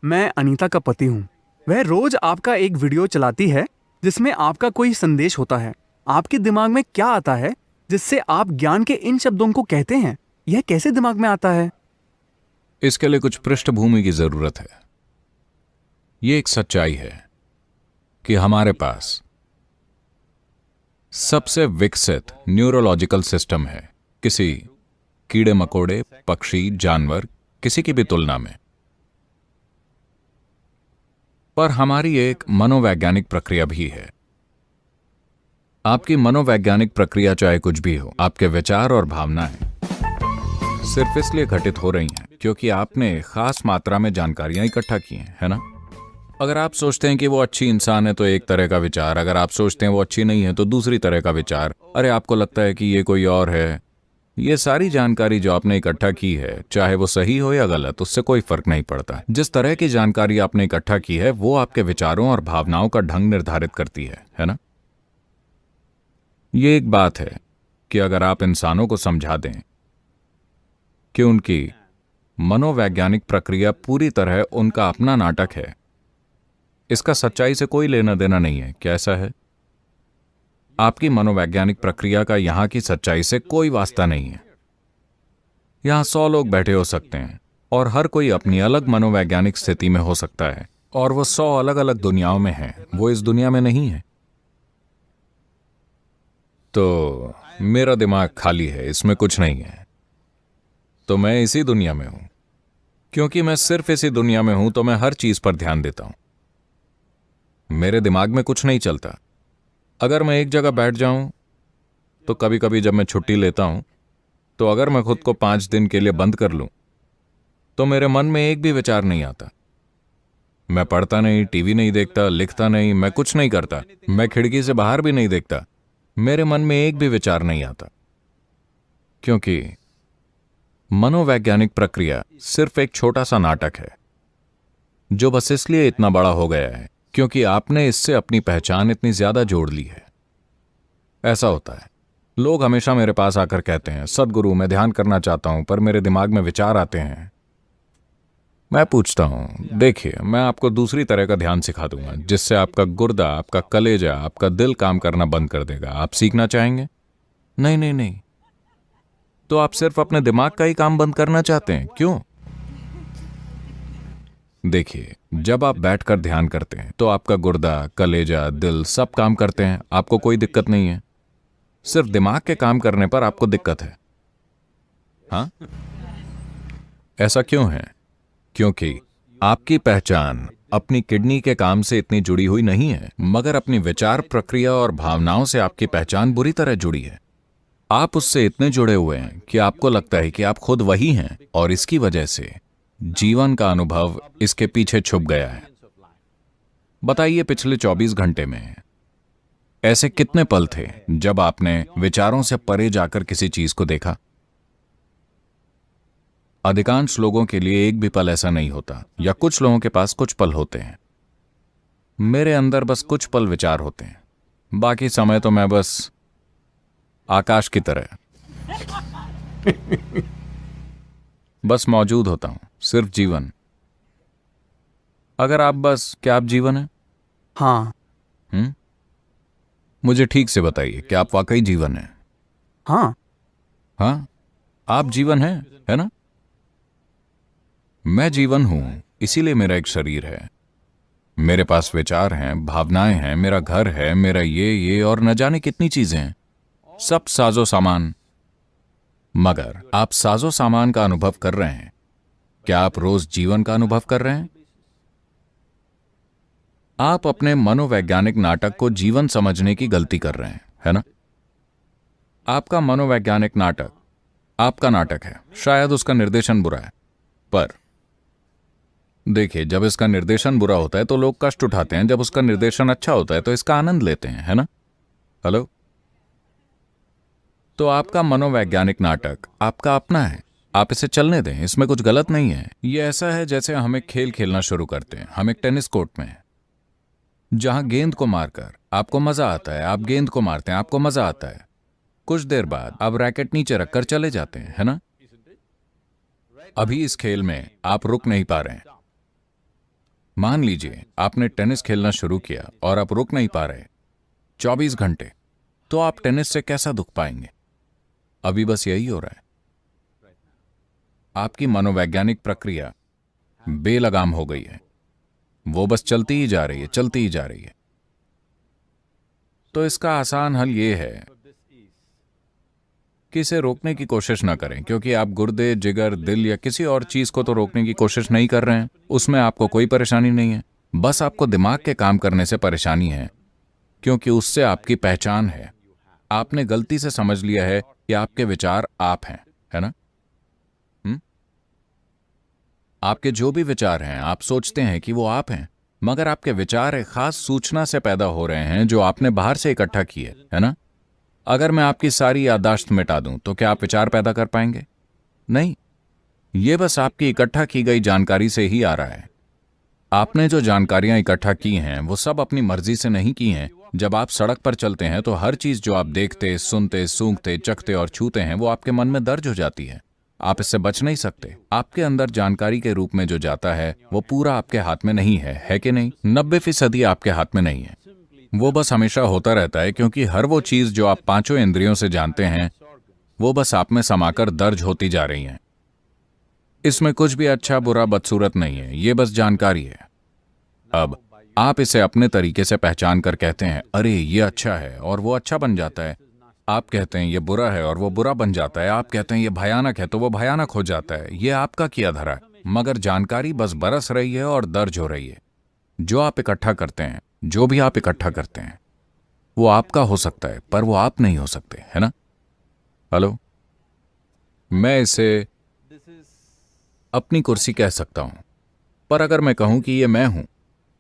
मैं अनीता का पति हूँ। वह रोज आपका एक वीडियो चलाती है जिसमें आपका कोई संदेश होता है। आपके दिमाग में क्या आता है जिससे आप ज्ञान के इन शब्दों को कहते हैं? यह कैसे दिमाग में आता है? इसके लिए कुछ पृष्ठभूमि की जरूरत है। ये एक सच्चाई है कि हमारे पास सबसे विकसित न्यूरोलॉजिकल सिस्टम है किसी कीड़े मकोड़े, पक्षी, जानवर, किसी की भी तुलना में। पर हमारी एक मनोवैज्ञानिक प्रक्रिया भी है। आपकी मनोवैज्ञानिक प्रक्रिया चाहे कुछ भी हो, आपके विचार और भावनाएं सिर्फ इसलिए घटित हो रही हैं क्योंकि आपने खास मात्रा में जानकारियां इकट्ठा की हैं, है ना? अगर आप सोचते हैं कि वो अच्छी इंसान है तो एक तरह का विचार, अगर आप सोचते हैं वो अच्छी नहीं है तो दूसरी तरह का विचार, अरे आपको लगता है कि ये कोई और है। ये सारी जानकारी जो आपने इकट्ठा की है, चाहे वो सही हो या गलत, उससे कोई फर्क नहीं पड़ता। जिस तरह की जानकारी आपने इकट्ठा की है वो आपके विचारों और भावनाओं का ढंग निर्धारित करती है ना? ये एक बात है कि अगर आप इंसानों को समझा दें कि उनकी मनोवैज्ञानिक प्रक्रिया पूरी तरह उनका अपना नाटक है, इसका सच्चाई से कोई लेना देना नहीं है। क्या ऐसा है? आपकी मनोवैज्ञानिक प्रक्रिया का यहां की सच्चाई से कोई वास्ता नहीं है। यहां 100 लोग बैठे हो सकते हैं और हर कोई अपनी अलग मनोवैज्ञानिक स्थिति में हो सकता है और वो 100 अलग अलग दुनियाओं में हैं। वो इस दुनिया में नहीं है। तो मेरा दिमाग खाली है, इसमें कुछ नहीं है। तो मैं इसी दुनिया में हूं। क्योंकि मैं सिर्फ इसी दुनिया में हूं तो मैं हर चीज पर ध्यान देता हूं। मेरे दिमाग में कुछ नहीं चलता। अगर मैं एक जगह बैठ जाऊं तो कभी कभी जब मैं छुट्टी लेता हूं तो अगर मैं खुद को 5 दिन के लिए बंद कर लूं तो मेरे मन में एक भी विचार नहीं आता। मैं पढ़ता नहीं, टीवी नहीं देखता, लिखता नहीं, मैं कुछ नहीं करता, मैं खिड़की से बाहर भी नहीं देखता। मेरे मन में एक भी विचार नहीं आता। क्योंकि मनोवैज्ञानिक प्रक्रिया सिर्फ एक छोटा सा नाटक है जो बस इसलिए इतना बड़ा हो गया है क्योंकि आपने इससे अपनी पहचान इतनी ज्यादा जोड़ ली है। ऐसा होता है, लोग हमेशा मेरे पास आकर कहते हैं, सद्गुरु मैं ध्यान करना चाहता हूं पर मेरे दिमाग में विचार आते हैं। मैं पूछता हूं, देखिए मैं आपको दूसरी तरह का ध्यान सिखा दूंगा जिससे आपका गुर्दा, आपका कलेजा, आपका दिल काम करना बंद कर देगा। आप सीखना चाहेंगे? नहीं नहीं नहीं। तो आप सिर्फ अपने दिमाग का ही काम बंद करना चाहते हैं, क्यों? देखिए, जब आप बैठकर ध्यान करते हैं तो आपका गुर्दा, कलेजा, दिल सब काम करते हैं, आपको कोई दिक्कत नहीं है। सिर्फ दिमाग के काम करने पर आपको दिक्कत है। हाँ, ऐसा क्यों है? क्योंकि आपकी पहचान अपनी किडनी के काम से इतनी जुड़ी हुई नहीं है, मगर अपनी विचार प्रक्रिया और भावनाओं से आपकी पहचान बुरी तरह जुड़ी है। आप उससे इतने जुड़े हुए हैं कि आपको लगता है कि आप खुद वही हैं और इसकी वजह से जीवन का अनुभव इसके पीछे छुप गया है। बताइए, पिछले 24 घंटे में ऐसे कितने पल थे जब आपने विचारों से परे जाकर किसी चीज को देखा? अधिकांश लोगों के लिए एक भी पल ऐसा नहीं होता, या कुछ लोगों के पास कुछ पल होते हैं। मेरे अंदर बस कुछ पल विचार होते हैं, बाकी समय तो मैं बस आकाश की तरह बस मौजूद होता हूं, सिर्फ जीवन। अगर आप बस, क्या आप जीवन है? हाँ। मुझे ठीक से बताइए, क्या आप वाकई जीवन है? हाँ। हाँ, आप जीवन है ना? मैं जीवन हूं, इसीलिए मेरा एक शरीर है, मेरे पास विचार हैं, भावनाएं हैं, मेरा घर है, मेरा ये और न जाने कितनी चीजें हैं, सब साजो सामान। मगर आप साजो सामान का अनुभव कर रहे हैं? क्या आप रोज जीवन का अनुभव कर रहे हैं? आप अपने मनोवैज्ञानिक नाटक को जीवन समझने की गलती कर रहे हैं, है ना? आपका मनोवैज्ञानिक नाटक आपका नाटक है। शायद उसका निर्देशन बुरा है, पर देखिए, जब इसका निर्देशन बुरा होता है तो लोग कष्ट उठाते हैं, जब उसका निर्देशन अच्छा होता है तो इसका आनंद लेते हैं, है ना? हेलो? तो आपका मनोवैज्ञानिक नाटक आपका अपना है, आप इसे चलने दें, इसमें कुछ गलत नहीं है। यह ऐसा है जैसे हम एक खेल खेलना शुरू करते हैं। हम एक टेनिस कोर्ट में हैं, जहां गेंद को मारकर आपको मजा आता है, आप गेंद को मारते हैं, आपको मजा आता है। कुछ देर बाद आप रैकेट नीचे रखकर चले जाते हैं, है ना? अभी इस खेल में आप रुक नहीं पा रहे हैं। मान लीजिए आपने टेनिस खेलना शुरू किया और आप रुक नहीं पा रहे 24 घंटे, तो आप टेनिस से कैसा दुख पाएंगे? अभी बस यही हो रहा है। आपकी मनोवैज्ञानिक प्रक्रिया बेलगाम हो गई है, वो बस चलती ही जा रही है, चलती ही जा रही है। तो इसका आसान हल ये है कि इसे रोकने की कोशिश ना करें, क्योंकि आप गुर्दे, जिगर, दिल या किसी और चीज को तो रोकने की कोशिश नहीं कर रहे हैं, उसमें आपको कोई परेशानी नहीं है। बस आपको दिमाग के काम करने से परेशानी है, क्योंकि उससे आपकी पहचान है। आपने गलती से समझ लिया है कि आपके विचार आप हैं, है ना? आपके जो भी विचार हैं, आप सोचते हैं कि वो आप हैं, मगर आपके विचार एक खास सूचना से पैदा हो रहे हैं जो आपने बाहर से इकट्ठा की है ना? अगर मैं आपकी सारी याददाश्त मिटा दूं तो क्या आप विचार पैदा कर पाएंगे? नहीं। ये बस आपकी इकट्ठा की गई जानकारी से ही आ रहा है। आपने जो जानकारियां इकट्ठा की हैं वो सब अपनी मर्जी से नहीं की हैं। जब आप सड़क पर चलते हैं तो हर चीज जो आप देखते, सुनते, सूंघते, चखते और छूते हैं वो आपके मन में दर्ज हो जाती है। आप इससे बच नहीं सकते। आपके अंदर जानकारी के रूप में जो जाता है वो पूरा आपके हाथ में नहीं है कि नहीं? 90% आपके हाथ में नहीं है। वो बस हमेशा होता रहता है, क्योंकि हर वो चीज जो आप पांचों इंद्रियों से जानते हैं वो बस आप में समाकर दर्ज होती जा रही हैं। इसमें कुछ भी अच्छा, बुरा, बदसूरत नहीं है, ये बस जानकारी है। अब आप इसे अपने तरीके से पहचान कर कहते हैं, अरे ये अच्छा है, और वो अच्छा बन जाता है। आप कहते हैं ये बुरा है और वो बुरा बन जाता है। आप कहते हैं ये भयानक है तो वो भयानक हो जाता है। ये आपका किया धरा है, मगर जानकारी बस बरस रही है और दर्ज हो रही है। जो आप इकट्ठा करते हैं, जो भी आप इकट्ठा करते हैं, वो आपका हो सकता है, पर वो आप नहीं हो सकते, है ना? हेलो, मैं इसे अपनी कुर्सी कह सकता हूं, पर अगर मैं कहूं कि ये मैं हूं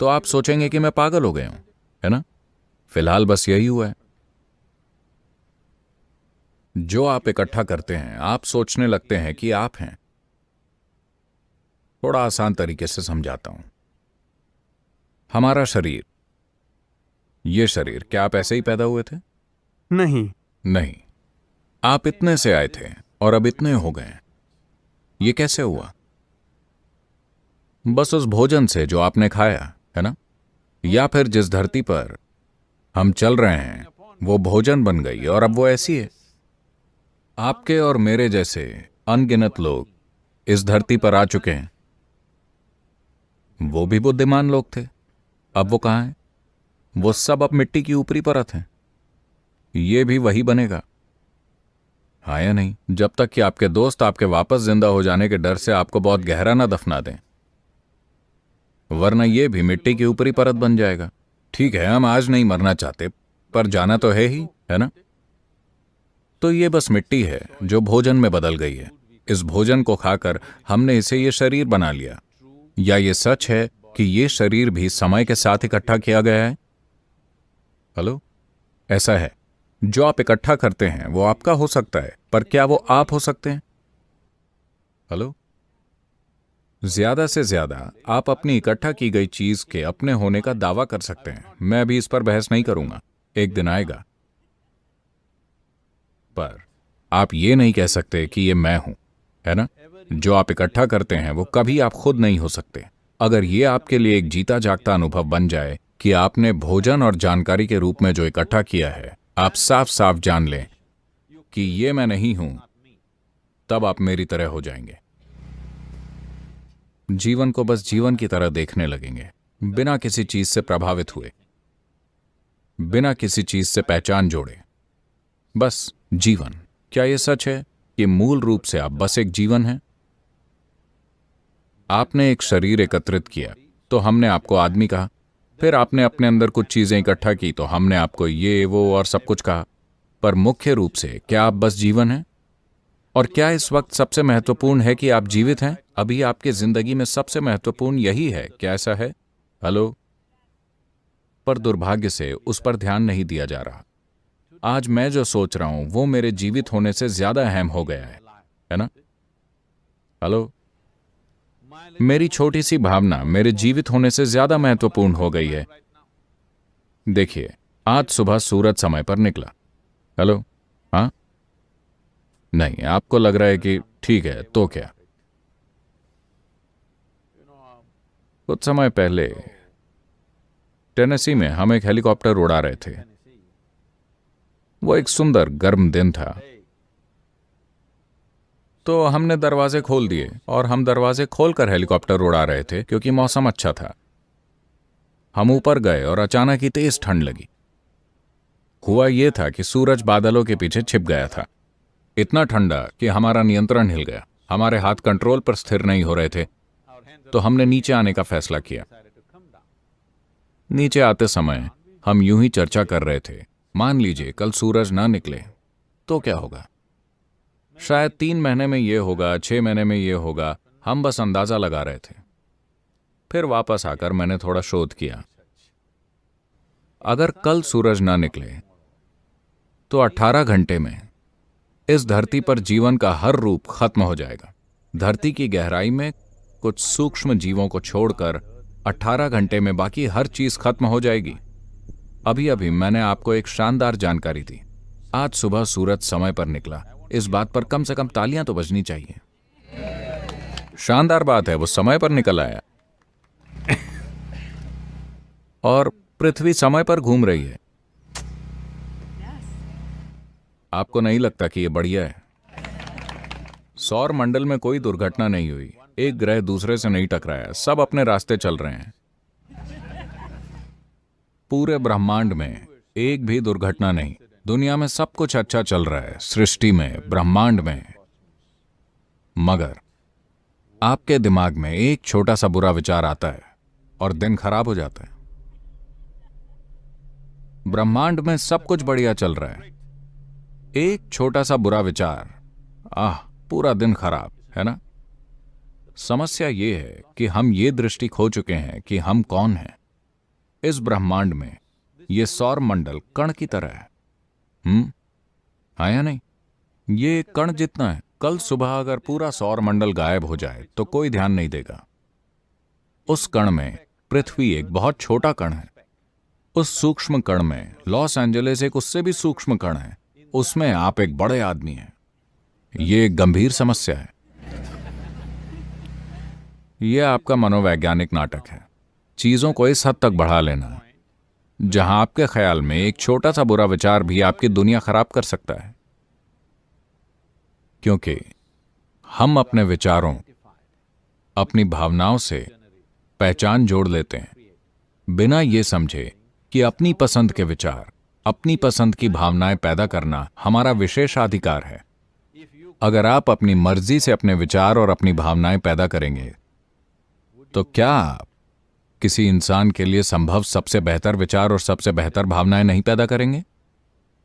तो आप सोचेंगे कि मैं पागल हो गया हूं, है ना? फिलहाल बस यही हुआ है। जो आप इकट्ठा करते हैं, आप सोचने लगते हैं कि आप हैं। थोड़ा आसान तरीके से समझाता हूं। हमारा शरीर, ये शरीर, क्या आप ऐसे ही पैदा हुए थे? नहीं। नहीं, आप इतने से आए थे और अब इतने हो गए। ये कैसे हुआ? बस उस भोजन से जो आपने खाया, है ना? या फिर जिस धरती पर हम चल रहे हैं वो भोजन बन गई और अब वो ऐसी है। आपके और मेरे जैसे अनगिनत लोग इस धरती पर आ चुके हैं। वो भी बुद्धिमान लोग थे, अब वो कहां हैं? वो सब अब मिट्टी की ऊपरी परत हैं। ये भी वही बनेगा, हाँ या नहीं? जब तक कि आपके दोस्त आपके वापस जिंदा हो जाने के डर से आपको बहुत गहरा ना दफना दें, वरना ये भी मिट्टी की ऊपरी परत बन जाएगा। ठीक है, हम आज नहीं मरना चाहते, पर जाना तो है ही, है ना? तो ये बस मिट्टी है जो भोजन में बदल गई है। इस भोजन को खाकर हमने इसे ये शरीर बना लिया। या ये सच है कि ये शरीर भी समय के साथ इकट्ठा किया गया है? हेलो, ऐसा है। जो आप इकट्ठा करते हैं वो आपका हो सकता है, पर क्या वो आप हो सकते हैं? हेलो, ज्यादा से ज्यादा आप अपनी इकट्ठा की गई चीज के अपने होने का दावा कर सकते हैं। मैं अभी इस पर बहस नहीं करूंगा, एक दिन आएगा। पर आप ये नहीं कह सकते कि ये मैं हूं, है ना? जो आप इकट्ठा करते हैं वो कभी आप खुद नहीं हो सकते। अगर ये आपके लिए एक जीता जागता अनुभव बन जाए कि आपने भोजन और जानकारी के रूप में जो इकट्ठा किया है, आप साफ साफ जान लें कि ये मैं नहीं हूं, तब आप मेरी तरह हो जाएंगे। जीवन को बस जीवन की तरह देखने लगेंगे, बिना किसी चीज से प्रभावित हुए, बिना किसी चीज से पहचान जोड़े। बस जीवन। क्या यह सच है कि मूल रूप से आप बस एक जीवन हैं? आपने एक शरीर एकत्रित किया तो हमने आपको आदमी कहा, फिर आपने अपने अंदर कुछ चीजें इकट्ठा की तो हमने आपको ये, वो और सब कुछ कहा। पर मुख्य रूप से क्या आप बस जीवन हैं? और क्या इस वक्त सबसे महत्वपूर्ण है कि आप जीवित हैं? अभी आपकी जिंदगी में सबसे महत्वपूर्ण यही है, क्या ऐसा है? हेलो, पर दुर्भाग्य से उस पर ध्यान नहीं दिया जा रहा। आज मैं जो सोच रहा हूं वो मेरे जीवित होने से ज्यादा अहम हो गया है ना? हेलो, मेरी छोटी सी भावना मेरे जीवित होने से ज्यादा महत्वपूर्ण हो गई है। देखिए, आज सुबह सूरज समय पर निकला। हेलो, हाँ? नहीं, आपको लग रहा है कि ठीक है तो क्या? कुछ समय पहले टेनेसी में हम एक हेलीकॉप्टर उड़ा रहे थे। वो एक सुंदर गर्म दिन था, तो हमने दरवाजे खोल दिए और हम दरवाजे खोलकर हेलीकॉप्टर उड़ा रहे थे क्योंकि मौसम अच्छा था। हम ऊपर गए और अचानक ही तेज ठंड लगी। हुआ यह था कि सूरज बादलों के पीछे छिप गया था। इतना ठंडा कि हमारा नियंत्रण हिल गया। हमारे हाथ कंट्रोल पर स्थिर नहीं हो रहे थे, तो हमने नीचे आने का फैसला किया। नीचे आते समय हम यूं ही चर्चा कर रहे थे, मान लीजिए कल सूरज ना निकले तो क्या होगा। शायद 3 महीने में यह होगा, 6 महीने में यह होगा। हम बस अंदाजा लगा रहे थे। फिर वापस आकर मैंने थोड़ा शोध किया। अगर कल सूरज ना निकले तो 18 घंटे में इस धरती पर जीवन का हर रूप खत्म हो जाएगा। धरती की गहराई में कुछ सूक्ष्म जीवों को छोड़कर 18 घंटे में बाकी हर चीज खत्म हो जाएगी। अभी अभी मैंने आपको एक शानदार जानकारी दी। आज सुबह सूरज समय पर निकला। इस बात पर कम से कम तालियां तो बजनी चाहिए। शानदार बात है, वो समय पर निकल आया और पृथ्वी समय पर घूम रही है। आपको नहीं लगता कि यह बढ़िया है? सौर मंडल में कोई दुर्घटना नहीं हुई, एक ग्रह दूसरे से नहीं टकराया, सब अपने रास्ते चल रहे हैं। पूरे ब्रह्मांड में एक भी दुर्घटना नहीं। दुनिया में सब कुछ अच्छा चल रहा है, सृष्टि में, ब्रह्मांड में। मगर आपके दिमाग में एक छोटा सा बुरा विचार आता है और दिन खराब हो जाता है। ब्रह्मांड में सब कुछ बढ़िया चल रहा है, एक छोटा सा बुरा विचार, पूरा दिन खराब, है ना? समस्या यह है कि हम ये दृष्टि खो चुके हैं कि हम कौन हैं। इस ब्रह्मांड में यह सौर मंडल कण की तरह है। हाँ या नहीं? ये कण जितना है। कल सुबह अगर पूरा सौर मंडल गायब हो जाए तो कोई ध्यान नहीं देगा। उस कण में पृथ्वी एक बहुत छोटा कण है। उस सूक्ष्म कण में लॉस एंजलिस एक उससे भी सूक्ष्म कण है। उसमें आप एक बड़े आदमी हैं। यह एक गंभीर समस्या है। यह आपका मनोवैज्ञानिक नाटक है, चीजों को इस हद तक बढ़ा लेना जहां आपके ख्याल में एक छोटा सा बुरा विचार भी आपकी दुनिया खराब कर सकता है। क्योंकि हम अपने विचारों, अपनी भावनाओं से पहचान जोड़ लेते हैं बिना यह समझे कि अपनी पसंद के विचार, अपनी पसंद की भावनाएं पैदा करना हमारा विशेषाधिकार है। अगर आप अपनी मर्जी से अपने विचार और अपनी भावनाएं पैदा करेंगे तो क्या आप किसी इंसान के लिए संभव सबसे बेहतर विचार और सबसे बेहतर भावनाएं नहीं पैदा करेंगे?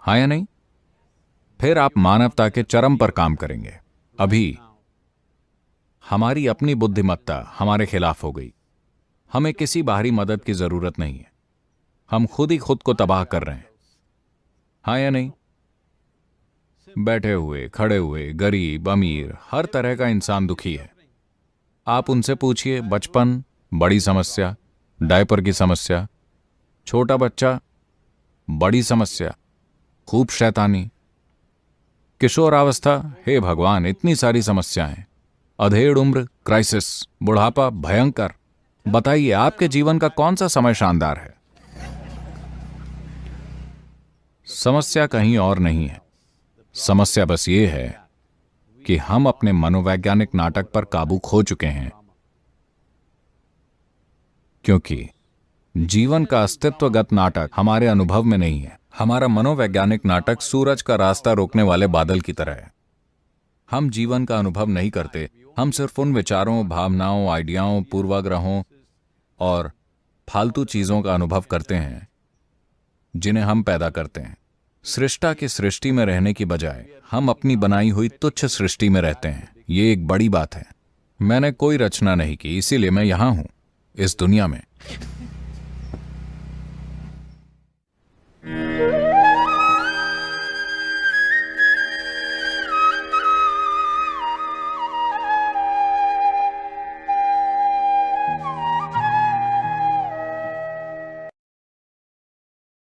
हाँ या नहीं? फिर आप मानवता के चरम पर काम करेंगे। अभी हमारी अपनी बुद्धिमत्ता हमारे खिलाफ हो गई। हमें किसी बाहरी मदद की जरूरत नहीं है। हम खुद ही खुद को तबाह कर रहे हैं। हाँ या नहीं? बैठे हुए, खड़े हुए, गरीब, अमीर, हर तरह का इंसान दुखी है। आप उनसे पूछिए, बचपन बड़ी समस्या, डायपर की समस्या, छोटा बच्चा बड़ी समस्या, खूब शैतानी, किशोरावस्था, हे भगवान इतनी सारी समस्याएं, अधेड़ उम्र क्राइसिस, बुढ़ापा भयंकर। बताइए आपके जीवन का कौन सा समय शानदार है? समस्या कहीं और नहीं है। समस्या बस ये है कि हम अपने मनोवैज्ञानिक नाटक पर काबू खो चुके हैं। क्योंकि जीवन का अस्तित्वगत नाटक हमारे अनुभव में नहीं है। हमारा मनोवैज्ञानिक नाटक सूरज का रास्ता रोकने वाले बादल की तरह है। हम जीवन का अनुभव नहीं करते। हम सिर्फ उन विचारों, भावनाओं, आइडियाओं, पूर्वाग्रहों और फालतू चीजों का अनुभव करते हैं जिन्हें हम पैदा करते हैं। सृष्टा की सृष्टि में रहने की बजाय हम अपनी बनाई हुई तुच्छ सृष्टि में रहते हैं। ये एक बड़ी बात है। मैंने कोई रचना नहीं की, इसीलिए मैं यहां हूं, इस दुनिया में।